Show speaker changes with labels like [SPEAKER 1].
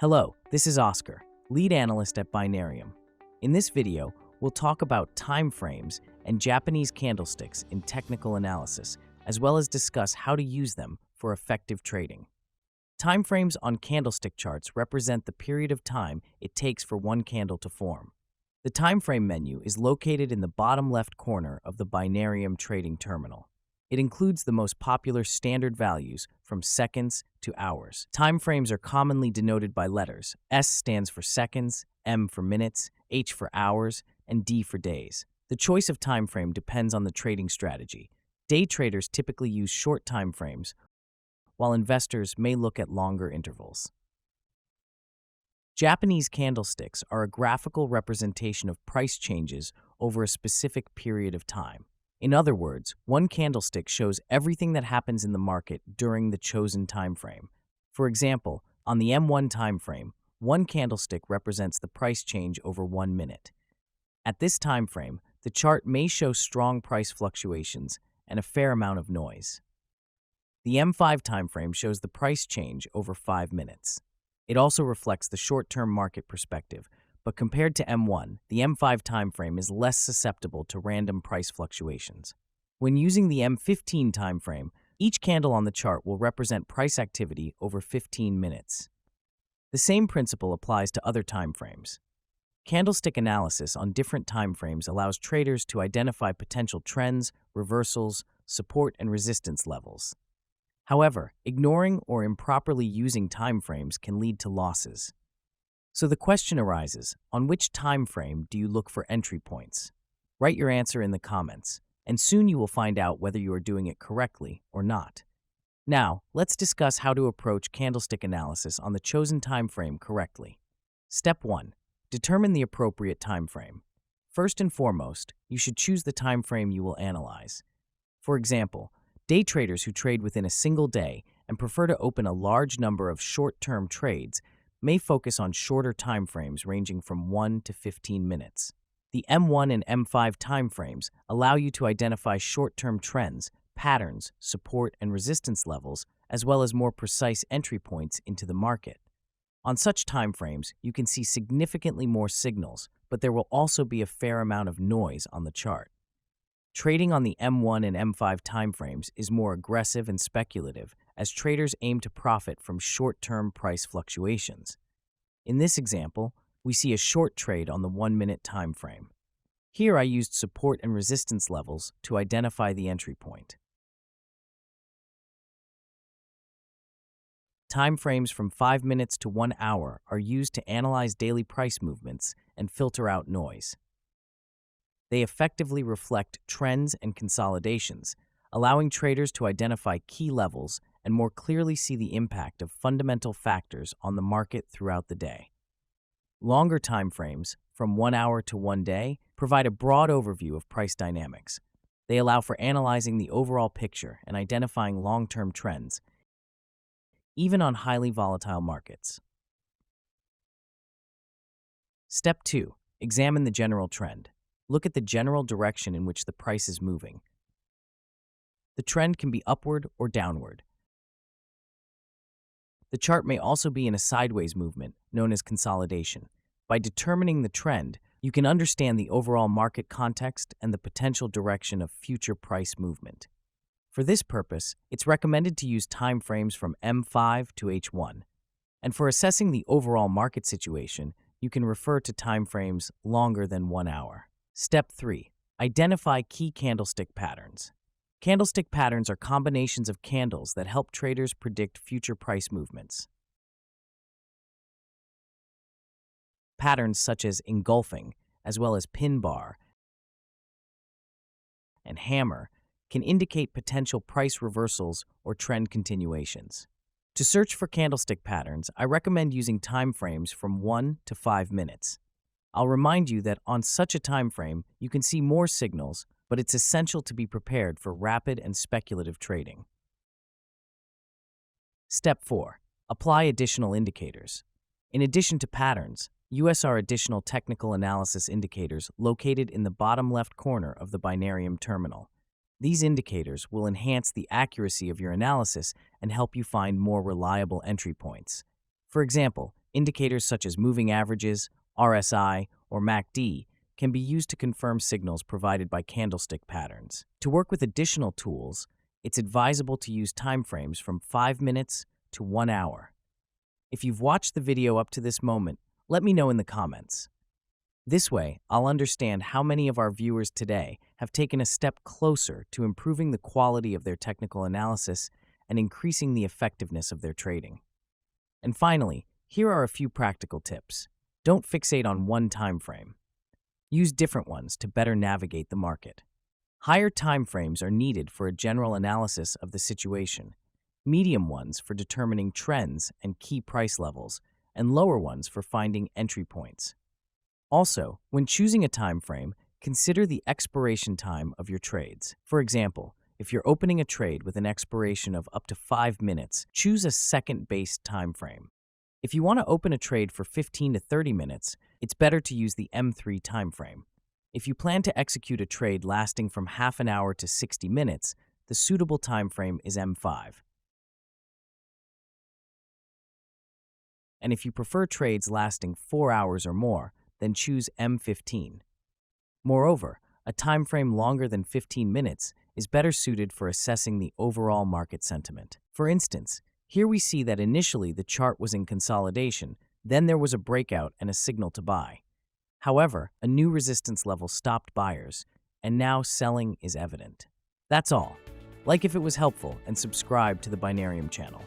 [SPEAKER 1] Hello, this is Oscar, lead analyst at Binarium. In this video, we'll talk about time frames and Japanese candlesticks in technical analysis, as well as discuss how to use them for effective trading. Time frames on candlestick charts represent the period of time it takes for one candle to form. The time frame menu is located in the bottom left corner of the Binarium trading terminal. It includes the most popular standard values from seconds to hours. Time frames are commonly denoted by letters. S stands for seconds, M for minutes, H for hours, and D for days. The choice of time frame depends on the trading strategy. Day traders typically use short time frames, while investors may look at longer intervals. Japanese candlesticks are a graphical representation of price changes over a specific period of time. In other words, one candlestick shows everything that happens in the market during the chosen time frame. For example, on the M1 time frame, one candlestick represents the price change over 1 minute. At this time frame, the chart may show strong price fluctuations and a fair amount of noise. The M5 time frame shows the price change over 5 minutes. It also reflects the short-term market perspective, but compared to M1, the M5 timeframe is less susceptible to random price fluctuations. When using the M15 timeframe, each candle on the chart will represent price activity over 15 minutes. The same principle applies to other timeframes. Candlestick analysis on different timeframes allows traders to identify potential trends, reversals, support, and resistance levels. However, ignoring or improperly using timeframes can lead to losses. So the question arises, on which time frame do you look for entry points? Write your answer in the comments, and soon you will find out whether you are doing it correctly or not. Now, let's discuss how to approach candlestick analysis on the chosen time frame correctly. Step 1. Determine the appropriate time frame. First and foremost, you should choose the time frame you will analyze. For example, day traders who trade within a single day and prefer to open a large number of short-term trades may focus on shorter time frames ranging from 1 to 15 minutes. The M1 and M5 time frames allow you to identify short-term trends, patterns, support, and resistance levels, as well as more precise entry points into the market. On such time frames, you can see significantly more signals, but there will also be a fair amount of noise on the chart. Trading on the M1 and M5 timeframes is more aggressive and speculative, as traders aim to profit from short-term price fluctuations. In this example, we see a short trade on the 1-minute time frame. Here I used support and resistance levels to identify the entry point. Time frames from 5 minutes to 1 hour are used to analyze daily price movements and filter out noise. They effectively reflect trends and consolidations, allowing traders to identify key levels and more clearly see the impact of fundamental factors on the market throughout the day. Longer time frames, from 1 hour to 1 day, provide a broad overview of price dynamics. They allow for analyzing the overall picture and identifying long-term trends, even on highly volatile markets. Step 2. Examine the general trend. Look at the general direction in which the price is moving. The trend can be upward or downward. The chart may also be in a sideways movement, known as consolidation. By determining the trend, you can understand the overall market context and the potential direction of future price movement. For this purpose, it's recommended to use time frames from M5 to H1. And for assessing the overall market situation, you can refer to time frames longer than 1 hour. Step 3. Identify key candlestick patterns. Candlestick patterns are combinations of candles that help traders predict future price movements. Patterns such as engulfing, as well as pin bar and hammer, can indicate potential price reversals or trend continuations. To search for candlestick patterns, I recommend using time frames from 1 to 5 minutes. I'll remind you that on such a time frame, you can see more signals, but it's essential to be prepared for rapid and speculative trading. Step 4. Apply additional indicators. In addition to patterns, USR additional technical analysis indicators located in the bottom left corner of the Binarium terminal. These indicators will enhance the accuracy of your analysis and help you find more reliable entry points. For example, Indicators such as moving averages, RSI, or MACD can be used to confirm signals provided by candlestick patterns. To work with additional tools, it's advisable to use timeframes from 5 minutes to 1 hour. If you've watched the video up to this moment, let me know in the comments. This way, I'll understand how many of our viewers today have taken a step closer to improving the quality of their technical analysis and increasing the effectiveness of their trading. And finally, here are a few practical tips. Don't fixate on one time frame. Use different ones to better navigate the market. Higher time frames are needed for a general analysis of the situation, medium ones for determining trends and key price levels, and lower ones for finding entry points. Also, when choosing a time frame, consider the expiration time of your trades. For example, if you're opening a trade with an expiration of up to 5 minutes, choose a second-based time frame. If you want to open a trade for 15 to 30 minutes, it's better to use the M3 time frame. If you plan to execute a trade lasting from half an hour to 60 minutes, the suitable time frame is M5. And if you prefer trades lasting 4 hours or more, then choose M15. Moreover, a time frame longer than 15 minutes is better suited for assessing the overall market sentiment. For instance, here we see that initially the chart was in consolidation, then there was a breakout and a signal to buy. However, a new resistance level stopped buyers, and now selling is evident. That's all. Like if it was helpful and subscribe to the Binarium channel.